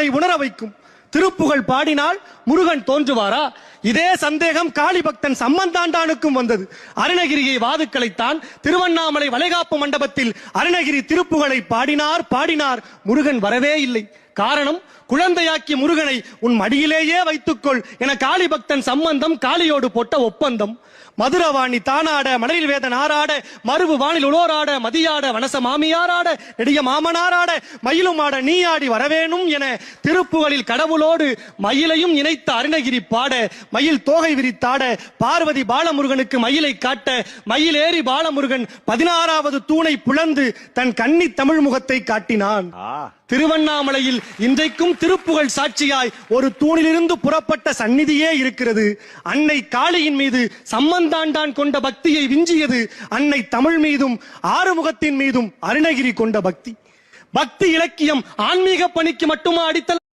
என்பதை உணர வைக்கும். திருப்புகழ் பாடினால் முருகன் தோன்றுவாரா? இதே சந்தேகம் காளி பக்தன் சம்பந்தாண்டானுக்கும் வந்தது. அருணகிரியை வாதுக்களைத்தான். திருவண்ணாமலை வளைகாப்பு மண்டபத்தில் அருணகிரி திருப்புகழை பாடினார். முருகன் வரவே இல்லை. காரணம், குழந்தையாக்கி முருகனை உன் மடியிலேயே வைத்துக்கொள் என காளி பக்தன் சம்பந்தம் காளியோடு போட்ட ஒப்பந்தம். மதுரவாணி தானாட, மணலில் வேதன் ஆறாட, மருவு வானில் உளோராட, மதியாட, வனச மாமியாராட, நெடிய மாமனாராட, மயிலும் ஆட நீ ஆடி வரவேணும் என திருப்புகளில் கடவுளோடு மயிலையும் இணைத்த அருணகிரி பாட, மயில் தோகை விரித்தாட, பார்வதி பாலமுருகனுக்கு மயிலை காட்ட, மயிலேறி பாலமுருகன் 16வது தூணை புலந்து தன் கன்னி தமிழ் முகத்தை காட்டினான். திருவண்ணாமலையில் இன்றைக்கும் திருப்புகழ் சாட்சியாய் ஒரு தூணிலிருந்து புறப்பட்ட சந்நிதியே இருக்கிறது. அன்னை காளியின் மீது சம்பந்தாண்டான் கொண்ட பக்தியை விஞ்சியது அன்னை தமிழ் மீதும் ஆறுமுகத்தின் மீதும் அருணகிரி கொண்ட பக்தி. பக்தி இலக்கியம் ஆன்மீக பணிக்கு மட்டுமா அடித்தல்?